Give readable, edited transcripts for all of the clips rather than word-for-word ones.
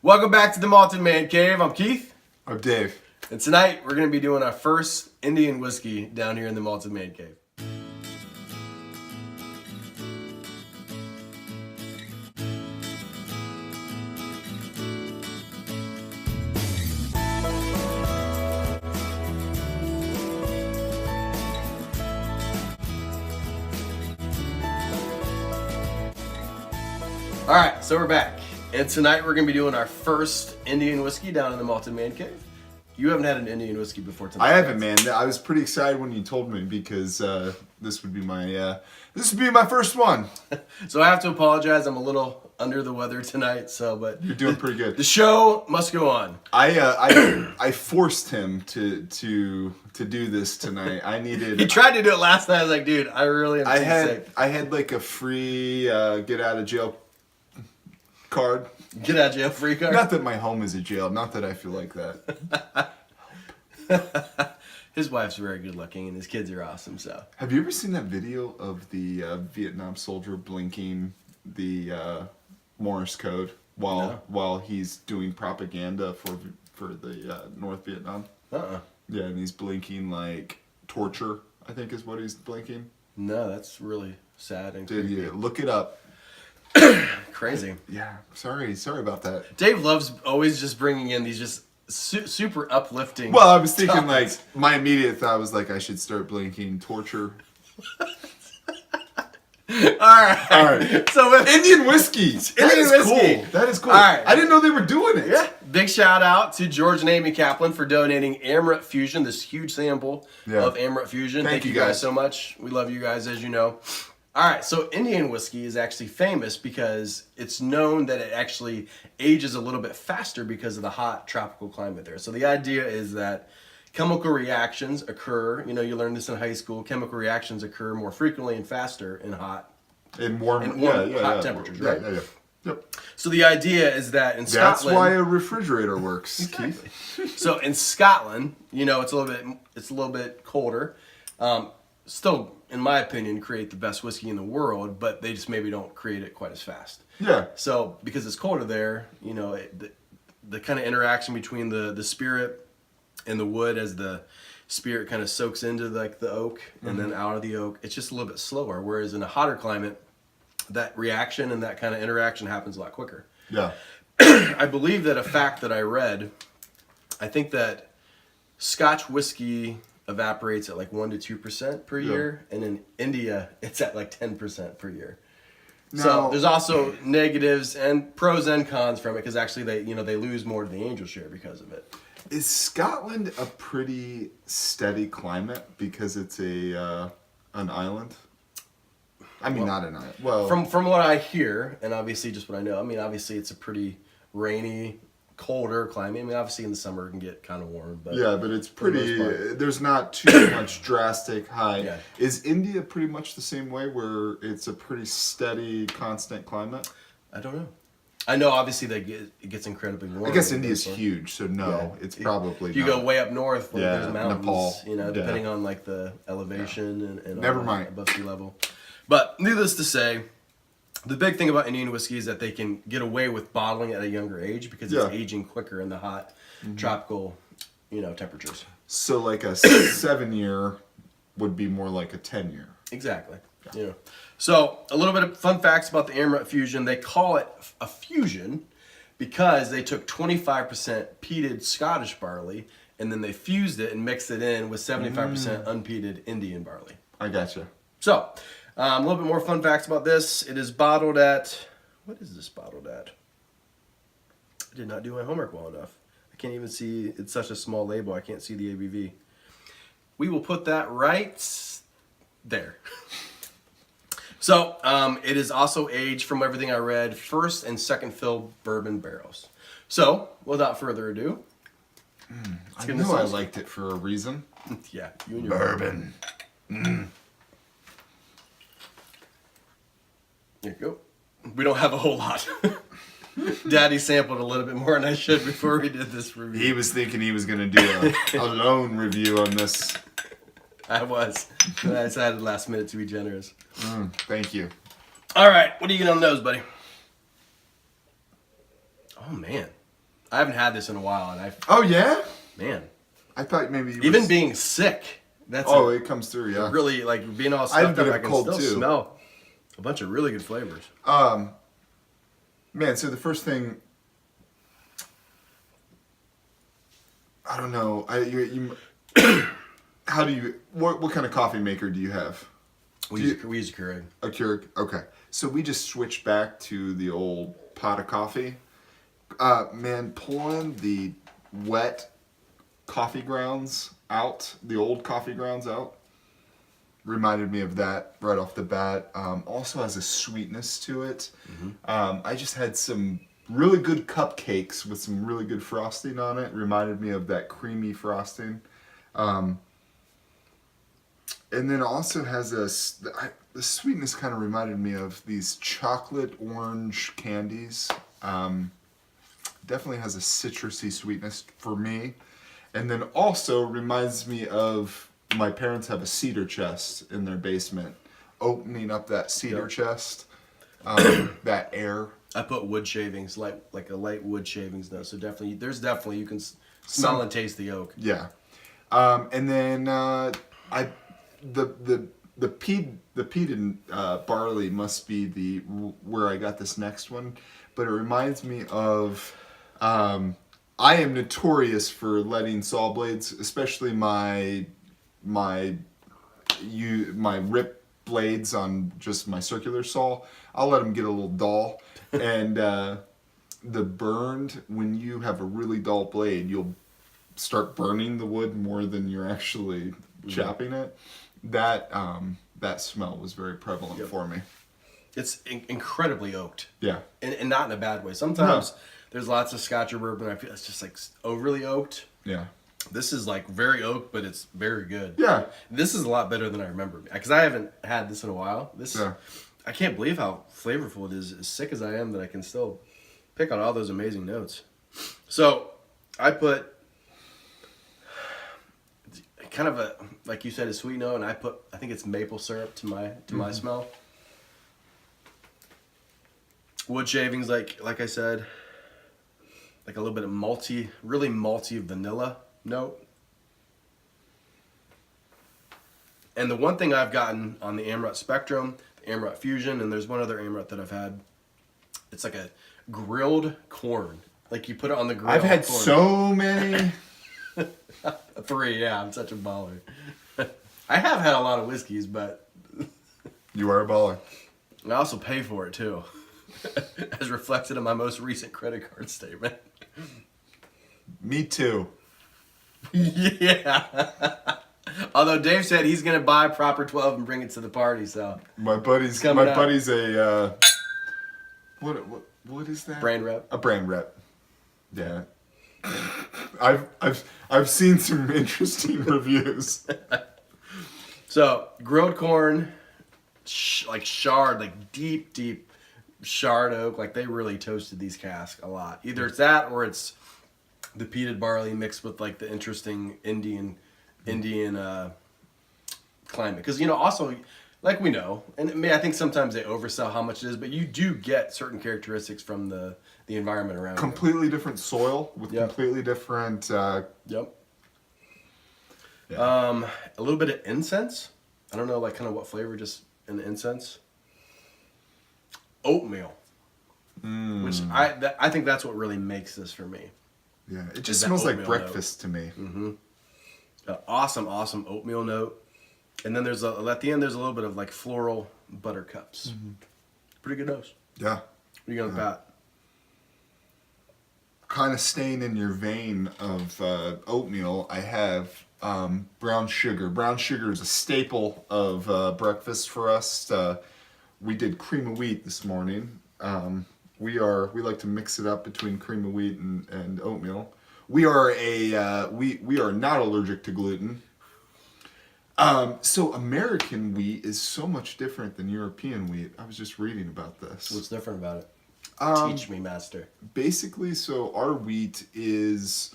Welcome back to the Malted Man Cave. I'm Keith. I'm Dave. And tonight we're going to be doing our first Indian whiskey down here in the Malted Man Cave. Alright, so we're back. And tonight we're going to be doing our first Indian whiskey down in the Malted Man Cave. You haven't had an Indian whiskey before tonight. I haven't, man. I was pretty excited when you told me because this would be my first one. So I have to apologize. I'm a little under the weather tonight. But you're doing pretty good. The show must go on. I forced him to do this tonight. I needed. He tried to do it last night. I was like, dude, I really am sick. I had like a free get out of jail card. Get out of jail free card? Not that my home is a jail. Not that I feel like that. His wife's very good looking and his kids are awesome. So have you ever seen that video of the Vietnam soldier blinking the Morse code while he's doing propaganda for the North Vietnam? Yeah, and he's blinking like torture, I think is what he's blinking. No, that's really sad and creepy. Did you look it up? Crazy. Yeah, sorry about that. Dave loves always just bringing in these just super uplifting. Well, I was thinking like my immediate thought was like I should start blinking torture. All right. So with Indian whiskey. Cool. That is cool. All right. I didn't know they were doing it. Yeah. Big shout out to George and Amy Kaplan for donating Amrut Fusion, this huge sample of Amrut Fusion. Thank you guys so much. We love you guys, as you know. All right, so Indian whiskey is actually famous because it's known that it actually ages a little bit faster because of the hot tropical climate there. So the idea is that chemical reactions occur, you learn this in high school, chemical reactions occur more frequently and faster in hot and warm hot temperatures, right? Yeah. Yep. So the idea is that in Scotland... That's why a refrigerator works, exactly. Keith. So in Scotland, it's a little bit colder. Still, in my opinion, create the best whiskey in the world, but they just maybe don't create it quite as fast. Yeah. So because it's colder there, the kind of interaction between the spirit and the wood as the spirit kind of soaks into like the oak and then out of the oak, it's just a little bit slower. Whereas in a hotter climate, that reaction and that kind of interaction happens a lot quicker. Yeah. I believe that a fact that I read, I think that Scotch whiskey evaporates at like 1 to 2% per year, and in India it's at like 10% per year. Now, so there's also negatives and pros and cons from it because actually they lose more to the angel share because of it. Is Scotland a pretty steady climate because it's an island? I mean, not an island. Well, from what I hear, and obviously just what I know, I mean, obviously it's a pretty rainy, colder climate. I mean, obviously in the summer it can get kind of warm, but but it's pretty. There's not too much drastic high. Yeah. Is India pretty much the same way, where it's a pretty steady, constant climate? I don't know. I know obviously that it gets incredibly warm. I guess India's huge, so it's probably. If you go way up north, there's mountains. Nepal. Depending on like the elevation and never mind above sea level. But needless to say, the big thing about Indian whiskey is that they can get away with bottling at a younger age because it's aging quicker in the hot tropical, temperatures. So like a 7-year would be more like a 10-year. Exactly. Yeah. So a little bit of fun facts about the Amrut Fusion. They call it a fusion because they took 25% peated Scottish barley and then they fused it and mixed it in with 75% unpeated Indian barley. I gotcha. So a little bit more fun facts about this. It is bottled at... What is this bottled at? I did not do my homework well enough. I can't even see... It's such a small label. I can't see the ABV. We will put that right there. So, it is also aged, from everything I read, first and second fill bourbon barrels. So, without further ado... I knew I liked it for a reason. Yeah. You and your bourbon. There you go. We don't have a whole lot. Daddy sampled a little bit more than I should before we did this review. He was thinking he was going to do a lone review on this. I was. I decided last minute to be generous. Thank you. All right. What do you get on those, buddy? Oh, man. I haven't had this in a while, and Oh yeah, man. I thought maybe you even being sick. It comes through. Yeah, really like being all stuffed up. I can still too. smell a bunch of really good flavors. Man. So the first thing, I don't know. How do you? What kind of coffee maker do you have? We use a Keurig. A Keurig. Okay. So we just switched back to the old pot of coffee. Man, pulling the wet coffee grounds out, the old coffee grounds out, reminded me of that right off the bat. Also has a sweetness to it. I just had some really good cupcakes with some really good frosting on it. Reminded me of that creamy frosting. And then also has the sweetness kind of reminded me of these chocolate orange candies. Definitely has a citrusy sweetness for me. And then also reminds me of my parents have a cedar chest in their basement. Opening up that cedar chest, that air. I put wood shavings, like a light wood shavings note. So definitely you can smell and taste the oak. Yeah. And then the peat and barley must be where I got this next one, but it reminds me of I am notorious for letting saw blades, especially my rip blades on just my circular saw. I'll let them get a little dull, and the burned, when you have a really dull blade, you'll start burning the wood more than you're actually chopping it. That smell was very prevalent for me. It's incredibly oaked. Yeah. And not in a bad way. Sometimes there's lots of Scotch or bourbon, I feel it's just like overly oaked. Yeah. This is like very oaked, but it's very good. Yeah. This is a lot better than I remember. Because I haven't had this in a while. I can't believe how flavorful it is. As sick as I am, that I can still pick on all those amazing notes. So I put kind of a, like you said, a sweet note, and I think it's maple syrup to my smell. Wood shavings, like I said, like a little bit of malty, really malty vanilla note. And the one thing I've gotten on the Amrut Spectrum, the Amrut Fusion, and there's one other Amrut that I've had, it's like a grilled corn. Like you put it on the grill. I've had so many. 3, yeah, I'm such a baller. I have had a lot of whiskeys, but You are a baller. I also pay for it too, as reflected in my most recent credit card statement. Me too. Yeah. Although Dave said he's gonna buy proper 12 and bring it to the party, so my buddy's a what is that? Brand rep. A brand rep. Yeah. I've seen some interesting reviews. So grilled corn, like charred, like deep charred oak. Like they really toasted these casks a lot. Either it's that or it's the peated barley mixed with like the interesting Indian climate. Because also, like we know, and I think sometimes they oversell how much it is, but you do get certain characteristics from the environment around. Completely different soil with completely different. Yep. Yeah. A little bit of incense. I don't know, like kind of what flavor, just in the incense. Oatmeal, which I think that's what really makes this for me. Yeah, it just smells like breakfast to me. Mm-hmm. Awesome oatmeal note, and then at the end there's a little bit of like floral buttercups. Mm-hmm. Pretty good nose. Yeah. What are you going with that? Kind of staying in your vein of oatmeal, I have brown sugar. Brown sugar is a staple of breakfast for us. We did cream of wheat this morning. We like to mix it up between cream of wheat and oatmeal. We are we are not allergic to gluten. So American wheat is so much different than European wheat. I was just reading about this. What's different about it? Teach me, master. Basically, so our wheat is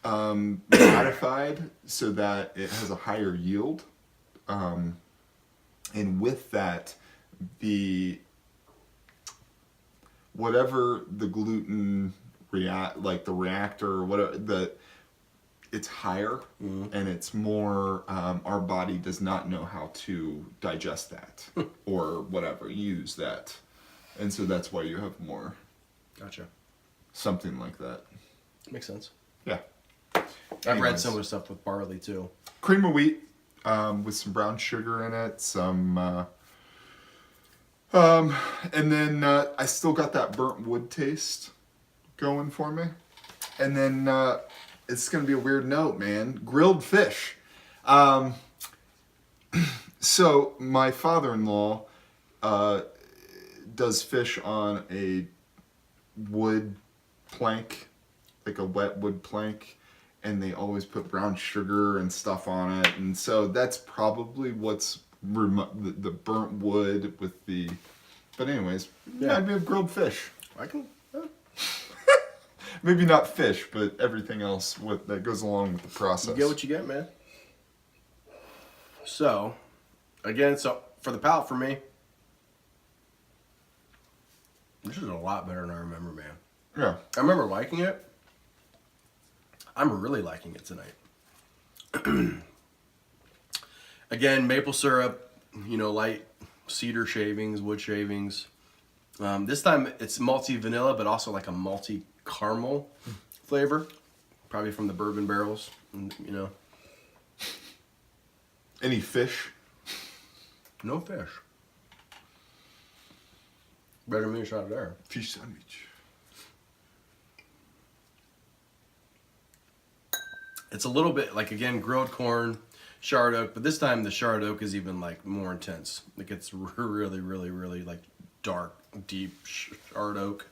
modified so that it has a higher yield. And with that, whatever the gluten the reactor or whatever, it's higher and it's more, our body does not know how to digest that or whatever, use that. And so that's why you have more. Gotcha. Something like that. Makes sense. Yeah. I've read similar stuff with barley too. Cream of wheat with some brown sugar in it, some, and then I still got that burnt wood taste going for me. And then it's going to be a weird note, man. Grilled fish. So my father-in-law does fish on a wood plank, like a wet wood plank, and they always put brown sugar and stuff on it. And so that's probably what's the burnt wood with the... But anyways, yeah, I'd be a grilled fish. I can... Maybe not fish, but everything else that goes along with the process. You get what you get, man. So, again, for the palate for me, this is a lot better than I remember, man. Yeah. I remember liking it. I'm really liking it tonight. Again, maple syrup, light cedar shavings, wood shavings. This time it's malty vanilla, but also like a malty caramel flavor, probably from the bourbon barrels. Any fish? No fish. Better than me a shot there. Fish sandwich. It's a little bit like, again, grilled corn, charred oak, but this time the charred oak is even like more intense. Like it's really, really, really like dark, deep charred oak.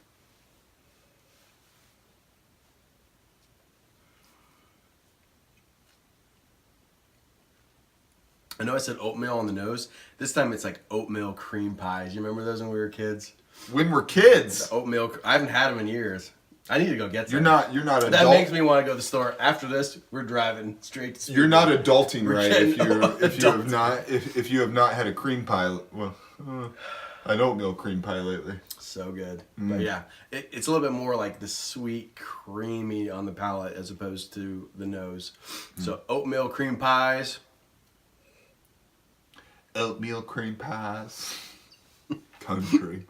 I know I said oatmeal on the nose. This time it's like oatmeal cream pies. You remember those when we were kids? When we're kids? The oatmeal. I haven't had them in years. I need to go get some. You're not That makes me want to go to the store. After this, we're driving straight to You're not adulting, right? If you have not had a cream pie, well, an oatmeal cream pie lately. So good. But yeah, it's a little bit more like the sweet, creamy on the palate as opposed to the nose. So oatmeal cream pies. Oatmeal cream pies. Country.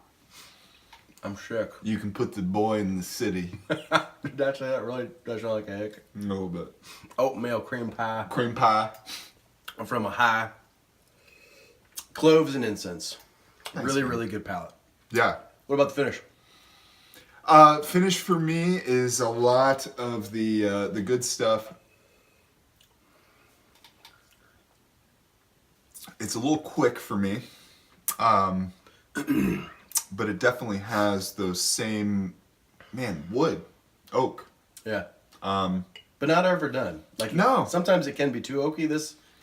I'm shook. You can put the boy in the city. Did I say that really? Does sound like a hick? A little bit. Oatmeal cream pie. Cream pie. From a high. Cloves and incense. Nice, really, man. really good palate. Yeah. What about the finish? Finish for me is a lot of the good stuff. It's a little quick for me. But it definitely has those same, wood, oak. Yeah. But not ever done. Like no. Sometimes it can be too oaky.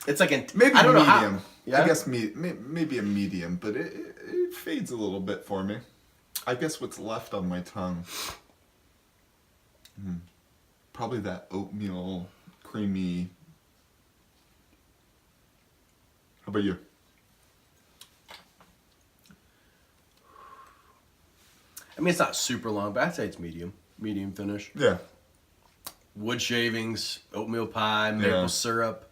It's like maybe I don't medium. know how. Yeah? I guess maybe a medium, but it fades a little bit for me. I guess what's left on my tongue, probably that oatmeal creamy. How about you? I mean, it's not super long, but I'd say it's medium finish. Yeah. Wood shavings, oatmeal pie, maple syrup,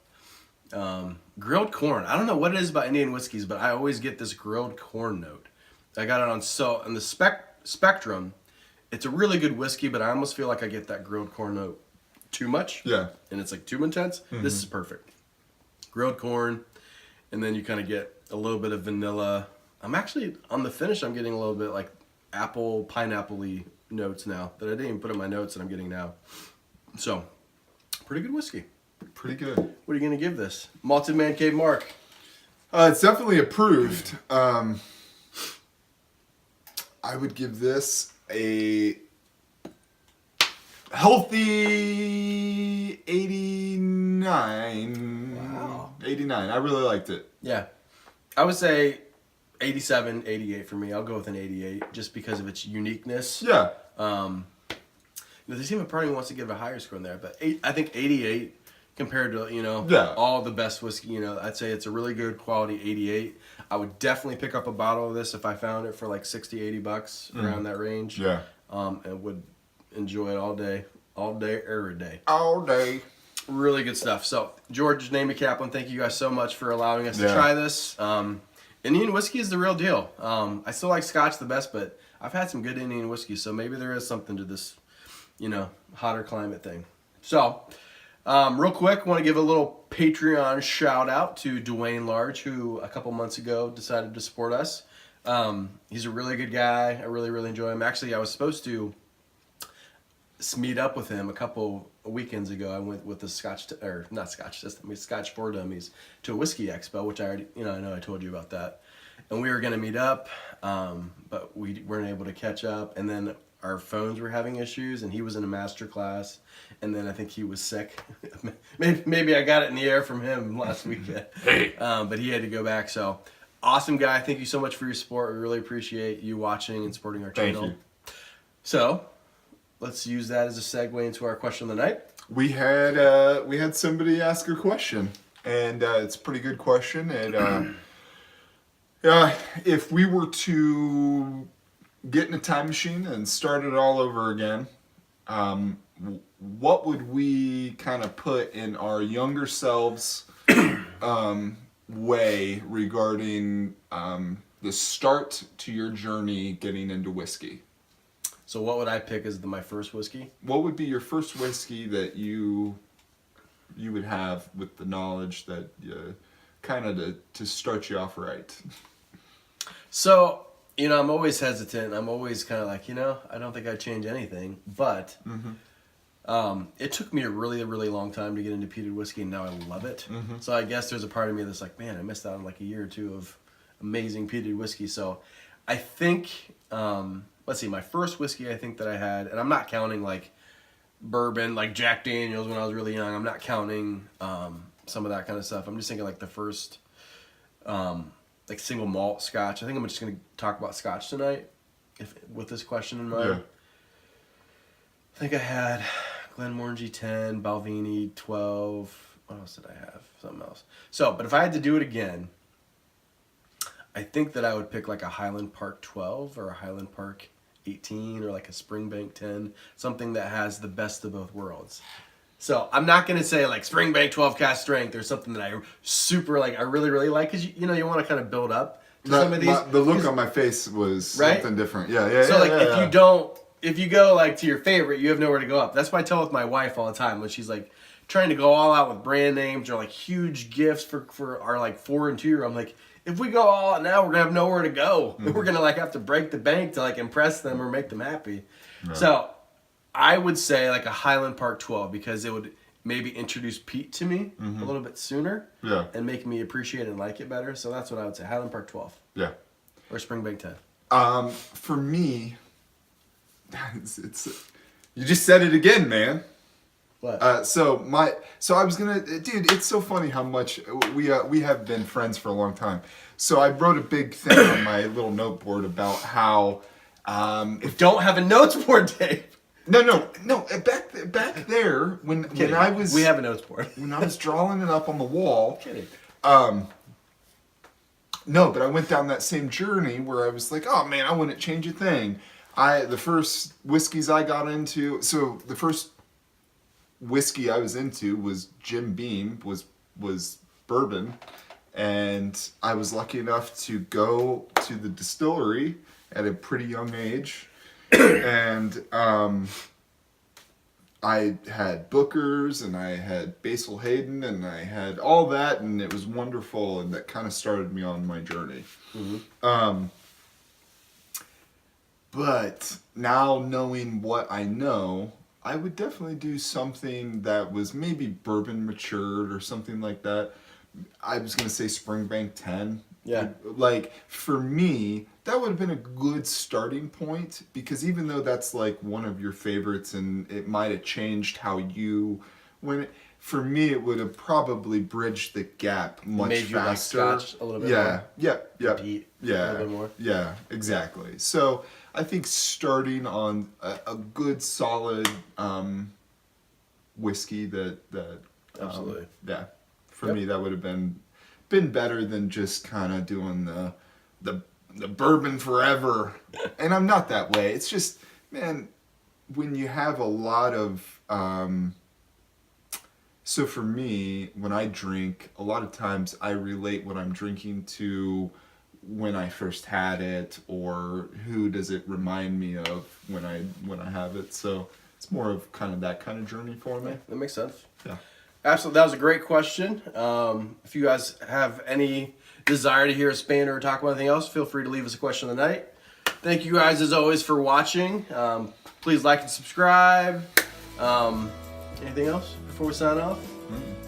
grilled corn. I don't know what it is about Indian whiskeys, but I always get this grilled corn note. I got it on the spectrum. It's a really good whiskey, but I almost feel like I get that grilled corn note too much. Yeah. And it's like too intense. Mm-hmm. This is perfect. Grilled corn, and then you kind of get a little bit of vanilla. I'm actually, on the finish, I'm getting a little bit like apple, pineapple-y notes now that I didn't even put in my notes that I'm getting now. So, pretty good whiskey. Pretty good. What are you going to give this? Malted Man Cave Mark. It's definitely approved. I would give this a healthy 89. Wow. 89. I really liked it. Yeah. I would say 87, 88 for me. I'll go with an 88 just because of its uniqueness. Yeah. There's even a part of me wants to give it a higher score in there, but I think 88 compared to, all the best whiskey, I'd say it's a really good quality 88. I would definitely pick up a bottle of this if I found it for like $60, $80 around that range. Yeah. And would enjoy it all day, every day. All day. Really good stuff. So, George, Name Kaplan, thank you guys so much for allowing us to try this. Indian whiskey is the real deal. I still like Scotch the best, but I've had some good Indian whiskey, so maybe there is something to this, hotter climate thing. So, real quick, want to give a little Patreon shout out to Dwayne Large, who a couple months ago decided to support us. He's a really good guy. I really, really enjoy him. Actually, I was supposed to meet up with him a couple weekends ago. I went with the Scotch for Dummies to a whiskey expo, which I already, I know I told you about that. And we were going to meet up, but we weren't able to catch up. And then our phones were having issues, and he was in a master class. And then I think he was sick. Maybe I got it in the air from him last weekend. But he had to go back. So awesome guy. Thank you so much for your support. We really appreciate you watching and supporting our channel. Thank you. So let's use that as a segue into our question of the night. We had somebody ask a question, and it's a pretty good question. And if we were to get in a time machine and start it all over again, what would we kind of put in our younger selves way regarding the start to your journey getting into whiskey? So what would I pick as my first whiskey? What would be your first whiskey that you would have with the knowledge that kind of to start you off right? So, I'm always hesitant. I'm always kind of like, I don't think I'd change anything. But it took me a really, really long time to get into peated whiskey, and now I love it. So I guess there's a part of me that's like, man, I missed out on like a year or two of amazing peated whiskey. So I think, let's see, my first whiskey I think that I had, and I'm not counting like bourbon, like Jack Daniels when I was really young. I'm not counting some of that kind of stuff. I'm just thinking like the first like single malt Scotch. I think I'm just going to talk about Scotch tonight with this question in mind. Yeah. I think I had Glenmorangie 10, Balvenie 12. What else did I have? Something else. So, but if I had to do it again, I think that I would pick like a Highland Park 12 or a Highland Park 18 or like a Springbank 10, something that has the best of both worlds. So I'm not going to say like Springbank 12 cask strength or something that I super like, I really, really like, because you want to kind of build up to some of these. The look on my face was something different. Yeah. So if you go like to your favorite, you have nowhere to go up. That's what I tell with my wife all the time when she's like trying to go all out with brand names or like huge gifts for our like 4 and 2. I'm like, if we go all out now, we're gonna have nowhere to go. We're gonna like have to break the bank to like impress them or make them happy. Right. So I would say like a Highland Park 12 because it would maybe introduce peat to me a little bit sooner. Yeah. And make me appreciate and like it better. So that's what I would say. Highland Park 12. Yeah. Or Springbank 10. For me, it's you just said it again, man. What? So I was gonna, dude. It's so funny how much we have been friends for a long time. So I wrote a big thing on my little note board about how don't have a notes board, Dave. No. Back there when I was, we have a notes board. When I was drawing it up on the wall. Kidding. No, but I went down that same journey where I was like, oh man, I wouldn't change a thing. The first whiskeys I got into, so the first whiskey I was into was Jim Beam, was bourbon, and I was lucky enough to go to the distillery at a pretty young age, and I had Booker's and I had Basil Hayden and I had all that, and it was wonderful, and that kind of started me on my journey. But now knowing what I know, I would definitely do something that was maybe bourbon matured or something like that. I was going to say Springbank 10. Yeah. Like, for me, that would have been a good starting point, because even though that's like one of your favorites and it might have changed how you, for me, it would have probably bridged the gap much made faster. You like Scotch a little bit more. Yeah. Peat a little bit more. Yeah, exactly. So I think starting on a good solid whiskey that absolutely. For me that would have been better than just kind of doing the bourbon forever. And I'm not that way. It's just, man, when you have a lot of so for me, when I drink, a lot of times I relate what I'm drinking to when I first had it, or who does it remind me of when I have it. So it's more of kind of that kind of journey for me. That makes sense. Yeah. Absolutely. That was a great question. If you guys have any desire to hear us expand or talk about anything else, feel free to leave us a question of the night. Thank you guys as always for watching. Please like and subscribe. Anything else before we sign off? Mm-hmm.